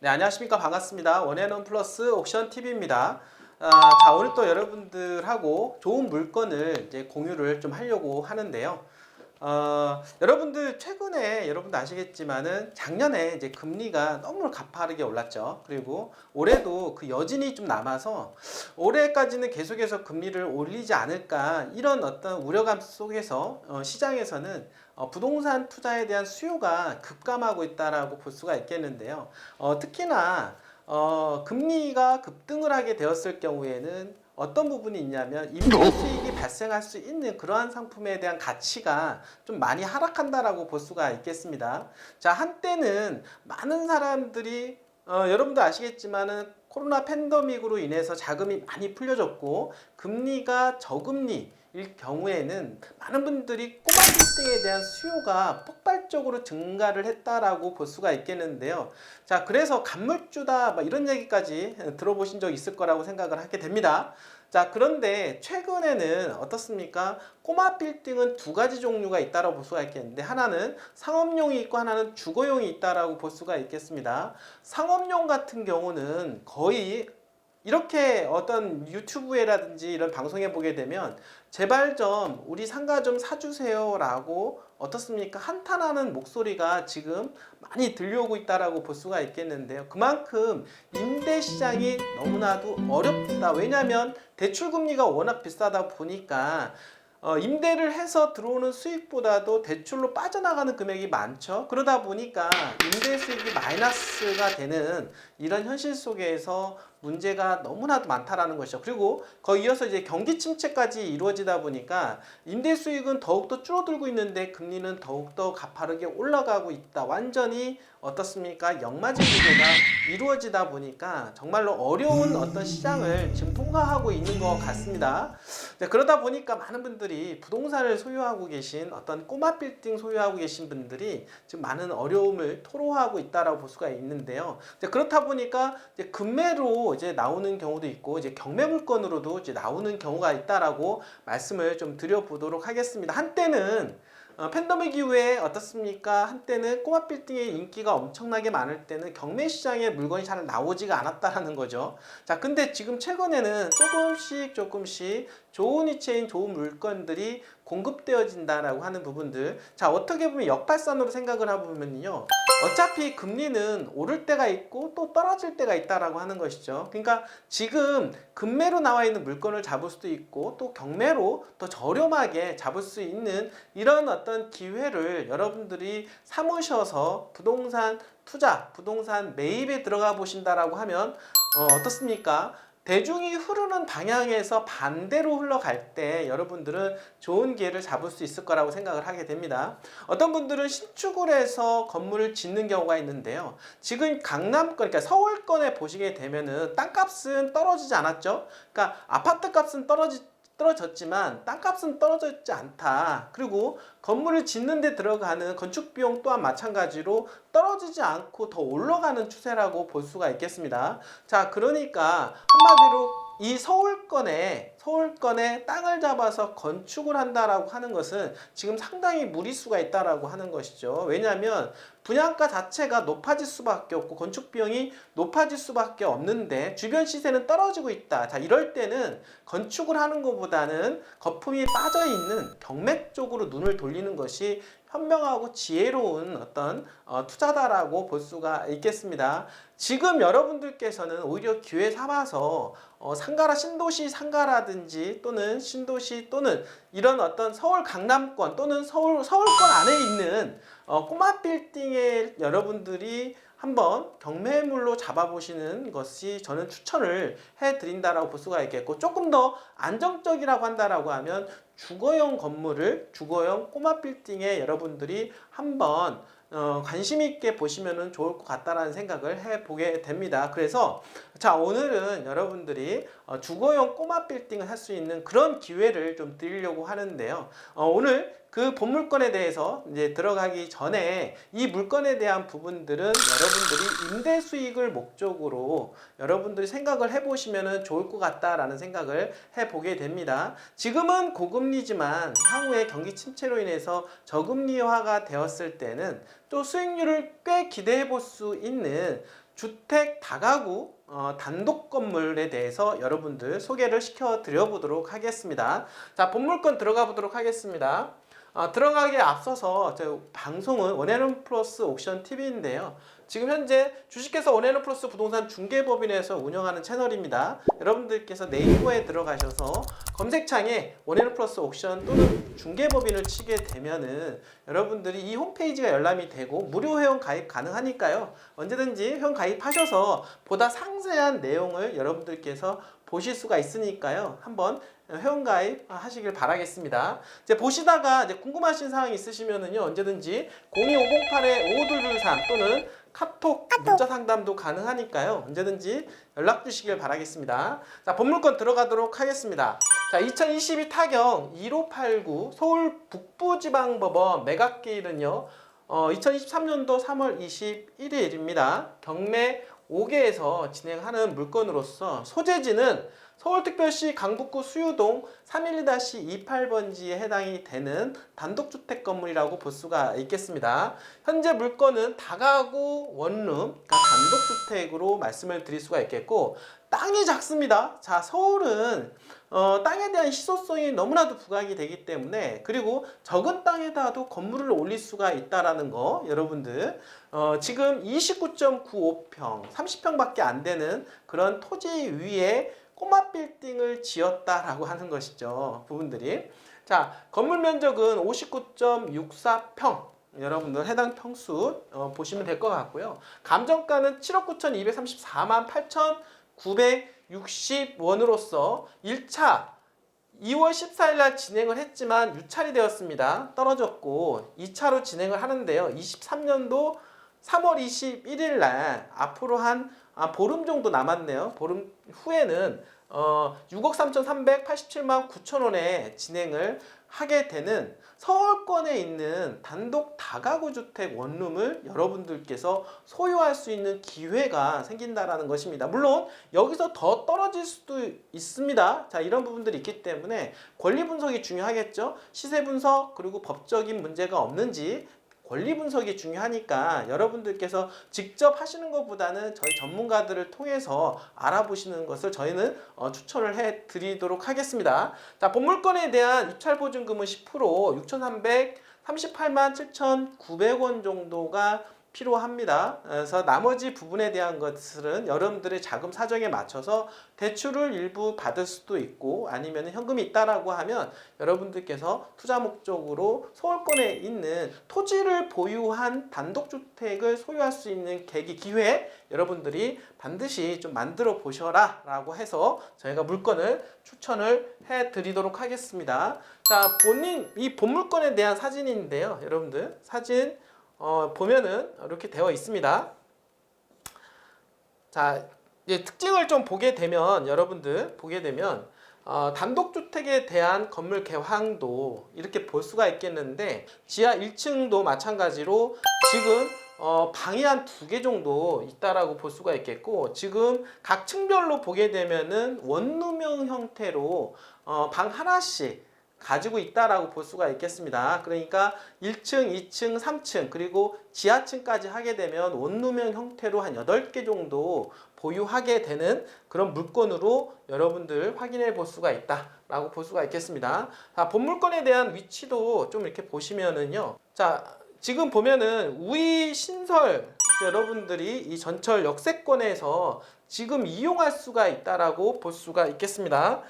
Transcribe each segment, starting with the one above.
네, 안녕하십니까. 반갑습니다. 원앤원 플러스 옥션 TV입니다. 자, 오늘 또 여러분들하고 좋은 물건을 이제 공유를 좀 하려고 하는데요. 여러분들 최근에 여러분도 아시겠지만은 작년에 이제 금리가 너무 가파르게 올랐죠. 그리고 올해도 그 여진이 좀 남아서 올해까지는 계속해서 금리를 올리지 않을까 이런 어떤 우려감 속에서 시장에서는 부동산 투자에 대한 수요가 급감하고 있다라고 볼 수가 있겠는데요. 특히나 금리가 급등을 하게 되었을 경우에는 어떤 부분이 있냐면 임대 수익이 발생할 수 있는 그러한 상품에 대한 가치가 좀 많이 하락한다라고 볼 수가 있겠습니다. 자, 한때는 많은 사람들이 여러분도 아시겠지만은 코로나 팬데믹으로 인해서 자금이 많이 풀려졌고 금리가 저금리일 경우에는 많은 분들이 꼬마 빌딩에 대한 수요가 폭발적으로 증가를 했다라고 볼 수가 있겠는데요. 자, 그래서 간물주다 막 이런 얘기까지 들어보신 적 있을 거라고 생각을 하게 됩니다. 자, 그런데 최근에는 어떻습니까? 꼬마 빌딩은 두 가지 종류가 있다고 볼 수가 있겠는데 하나는 상업용이 있고 하나는 주거용이 있다라고 볼 수가 있겠습니다. 상업용 같은 경우는 거의 이렇게 어떤 유튜브에라든지 이런 방송에 보게 되면 제발 좀 우리 상가 좀 사주세요 라고 어떻습니까? 한탄하는 목소리가 지금 많이 들려오고 있다라고 볼 수가 있겠는데요. 그만큼 임대 시장이 너무나도 어렵다. 왜냐하면 대출금리가 워낙 비싸다 보니까 임대를 해서 들어오는 수익보다도 대출로 빠져나가는 금액이 많죠. 그러다 보니까 임대 수익이 마이너스가 되는 이런 현실 속에서 문제가 너무나도 많다라는 것이죠. 그리고 거의 이어서 이제 경기 침체까지 이루어지다 보니까 임대 수익은 더욱더 줄어들고 있는데 금리는 더욱더 가파르게 올라가고 있다. 완전히 어떻습니까? 역마진 구조가 이루어지다 보니까 정말로 어려운 어떤 시장을 지금 통과하고 있는 것 같습니다. 그러다 보니까 많은 분들이 부동산을 소유하고 계신 어떤 꼬마 빌딩 소유하고 계신 분들이 지금 많은 어려움을 토로하고 있다라고 볼 수가 있는데요. 그렇다 보니까 이제 금매로 이제 나오는 경우도 있고 이제 경매 물건으로도 이제 나오는 경우가 있다라고 말씀을 좀 드려보도록 하겠습니다. 한때는 팬데믹 이후에 어떻습니까? 한때는 꼬마 빌딩의 인기가 엄청나게 많을 때는 경매 시장에 물건이 잘 나오지가 않았다라는 거죠. 자, 근데 지금 최근에는 조금씩 좋은 위치인 좋은 물건들이 공급되어진다라고 하는 부분들. 자, 어떻게 보면 역발산으로 생각을 해보면요. 어차피 금리는 오를 때가 있고 또 떨어질 때가 있다라고 하는 것이죠. 그러니까 지금 금매로 나와 있는 물건을 잡을 수도 있고 또 경매로 더 저렴하게 잡을 수 있는 이런 어떤 기회를 여러분들이 삼으셔서 부동산 투자, 부동산 매입에 들어가 보신다라고 하면 어떻습니까? 대중이 흐르는 방향에서 반대로 흘러갈 때 여러분들은 좋은 기회를 잡을 수 있을 거라고 생각을 하게 됩니다. 어떤 분들은 신축을 해서 건물을 짓는 경우가 있는데요. 지금 강남권, 그러니까 서울권에 보시게 되면은 땅값은 떨어지지 않았죠. 그러니까 아파트 값은 떨어졌지만 땅값은 떨어졌지 않다. 그리고 건물을 짓는 데 들어가는 건축 비용 또한 마찬가지로 떨어지지 않고 더 올라가는 추세라고 볼 수가 있겠습니다. 자, 그러니까 한마디로 이 서울권에 땅을 잡아서 건축을 한다라고 하는 것은 지금 상당히 무리수가 있다라고 하는 것이죠. 왜냐하면 분양가 자체가 높아질 수밖에 없고 건축 비용이 높아질 수밖에 없는데 주변 시세는 떨어지고 있다. 자, 이럴 때는 건축을 하는 것보다는 거품이 빠져 있는 경매 쪽으로 눈을 돌리는 것이 현명하고 지혜로운 어떤 투자다라고 볼 수가 있겠습니다. 지금 여러분들께서는 오히려 기회 삼아서 상가라 신도시 상가라든지 또는 신도시 또는 이런 어떤 서울 강남권 또는 서울권 안에 있는 꼬마 빌딩에 여러분들이 한번 경매물로 잡아보시는 것이 저는 추천을 해드린다라고 볼 수가 있겠고 조금 더 안정적이라고 한다라고 하면 주거용 건물을 주거용 꼬마 빌딩에 여러분들이 한번 관심 있게 보시면 좋을 것 같다라는 생각을 해보게 됩니다. 그래서 자, 오늘은 여러분들이 주거용 꼬마 빌딩을 할 수 있는 그런 기회를 좀 드리려고 하는데요. 오늘 그 본 물건에 대해서 이제 들어가기 전에 이 물건에 대한 부분들은 여러분들이 임대 수익을 목적으로 여러분들이 생각을 해보시면 좋을 것 같다라는 생각을 해보게 됩니다. 지금은 고금리지만 향후에 경기 침체로 인해서 저금리화가 되었을 때는 또 수익률을 꽤 기대해 볼 수 있는 주택 다가구 단독 건물에 대해서 여러분들 소개를 시켜 드려 보도록 하겠습니다. 자, 본물건 들어가 보도록 하겠습니다. 들어가기에 앞서서 저 방송은 원앤원 플러스 옥션 TV인데요. 지금 현재 주식회사 원앤원 플러스 부동산 중개법인에서 운영하는 채널입니다. 여러분들께서 네이버에 들어가셔서 검색창에 원앤원 플러스 옥션 또는 중개법인을 치게 되면은 여러분들이 이 홈페이지가 열람이 되고 무료 회원 가입 가능하니까요. 언제든지 회원 가입하셔서 보다 상세한 내용을 여러분들께서 보실 수가 있으니까요. 한번 회원가입 하시길 바라겠습니다. 이제 보시다가 이제 궁금하신 사항이 있으시면은요, 언제든지 02508-5223 또는 카톡 문자 상담도 가능하니까요. 언제든지 연락 주시길 바라겠습니다. 자, 본물건 들어가도록 하겠습니다. 자, 2022 타경 1589 서울 북부지방법원 매각기일은요, 2023년도 3월 21일입니다. 경매 5개에서 진행하는 물건으로서 소재지는 서울특별시 강북구 수유동 312-28번지에 해당이 되는 단독주택 건물이라고 볼 수가 있겠습니다. 현재 물건은 다가구 원룸, 그러니까 단독주택으로 말씀을 드릴 수가 있겠고, 땅이 작습니다. 자, 서울은 땅에 대한 희소성이 너무나도 부각이 되기 때문에, 그리고 적은 땅에다도 건물을 올릴 수가 있다라는 거, 여러분들 지금 29.95평 30평밖에 안 되는 그런 토지 위에 꼬마 빌딩을 지었다라고 하는 것이죠. 부분들이. 자, 건물 면적은 59.64평. 여러분들 해당 평수 보시면 될 것 같고요. 감정가는 7억 9,234만 8,960원으로서 1차 2월 14일 날 진행을 했지만 유찰이 되었습니다. 떨어졌고 2차로 진행을 하는데요. 23년도 3월 21일 날 앞으로 한 보름 정도 남았네요. 보름 후에는 6억 3,387만 9천원에 진행을 하게 되는 서울권에 있는 단독 다가구 주택 원룸을 여러분들께서 소유할 수 있는 기회가 생긴다라는 것입니다. 물론 여기서 더 떨어질 수도 있습니다. 자, 이런 부분들이 있기 때문에 권리 분석이 중요하겠죠. 시세 분석, 그리고 법적인 문제가 없는지 권리 분석이 중요하니까 여러분들께서 직접 하시는 것보다는 저희 전문가들을 통해서 알아보시는 것을 저희는 추천을 해 드리도록 하겠습니다. 자, 본물건에 대한 입찰 보증금은 10% 6,338만 7,900원 정도가 필요합니다. 그래서 나머지 부분에 대한 것들은 여러분들의 자금 사정에 맞춰서 대출을 일부 받을 수도 있고, 아니면 현금이 있다라고 하면 여러분들께서 투자 목적으로 서울권에 있는 토지를 보유한 단독주택을 소유할 수 있는 계기, 기회 여러분들이 반드시 좀 만들어 보셔라 라고 해서 저희가 물건을 추천을 해 드리도록 하겠습니다. 자, 이 본물건에 대한 사진인데요. 여러분들 사진 보면은 이렇게 되어 있습니다. 자, 이제 특징을 좀 보게 되면, 여러분들 보게 되면 단독주택에 대한 건물 개황도 이렇게 볼 수가 있겠는데, 지하 1층도 마찬가지로 지금 방이 한 2개 정도 있다라고 볼 수가 있겠고, 지금 각 층별로 보게 되면은 원룸형 형태로 방 하나씩 가지고 있다라고 볼 수가 있겠습니다. 그러니까 1층, 2층, 3층 그리고 지하층까지 하게 되면 원룸형 형태로 한 8개 정도 보유하게 되는 그런 물건으로 여러분들 확인해 볼 수가 있다라고 볼 수가 있겠습니다. 자, 본물건에 대한 위치도 좀 이렇게 보시면은요. 자, 지금 보면은 우이 신설 여러분들이 이 전철 역세권에서 지금 이용할 수가 있다라고 볼 수가 있겠습니다.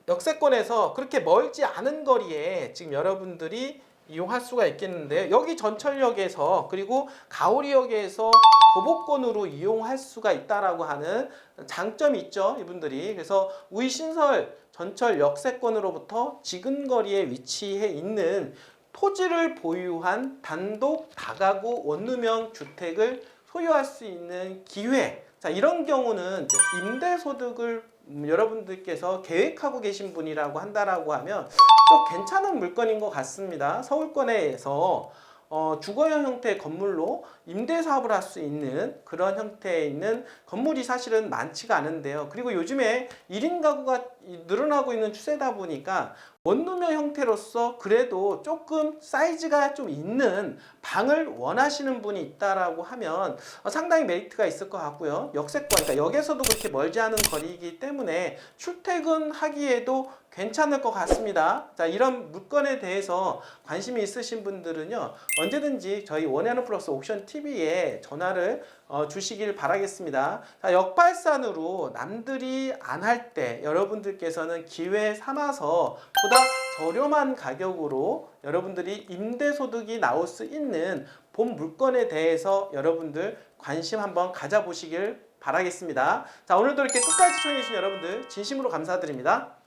역세권에서 그렇게 멀지 않은 거리에 지금 여러분들이 이용할 수가 있겠는데요. 여기 전철역에서, 그리고 가오리역에서 도보권으로 이용할 수가 있다라고 하는 장점이 있죠, 이분들이. 그래서 우이신설 전철 역세권으로부터 지근거리에 위치해 있는 토지를 보유한 단독 다가구 원룸형 주택을 소유할 수 있는 기회. 자, 이런 경우는 임대소득을 여러분들께서 계획하고 계신 분이라고 한다라고 하면 좀 괜찮은 물건인 것 같습니다. 서울권에서 주거형 형태의 건물로 임대사업을 할 수 있는 그런 형태에 있는 건물이 사실은 많지가 않은데요. 그리고 요즘에 1인 가구가 늘어나고 있는 추세다 보니까 원룸형 형태로서 그래도 조금 사이즈가 좀 있는 방을 원하시는 분이 있다라고 하면 상당히 메리트가 있을 것 같고요. 역세권, 그러니까 역에서도 그렇게 멀지 않은 거리이기 때문에 출퇴근하기에도 괜찮을 것 같습니다. 자, 이런 물건에 대해서 관심이 있으신 분들은요, 언제든지 저희 원앤원 플러스 옥션 TV에 전화를 주시길 바라겠습니다. 자, 역발산으로 남들이 안 할 때 여러분들께서는 기회 삼아서 보다 저렴한 가격으로 여러분들이 임대소득이 나올 수 있는 본 물건에 대해서 여러분들 관심 한번 가져보시길 바라겠습니다. 자, 오늘도 이렇게 끝까지 시청해주신 여러분들 진심으로 감사드립니다.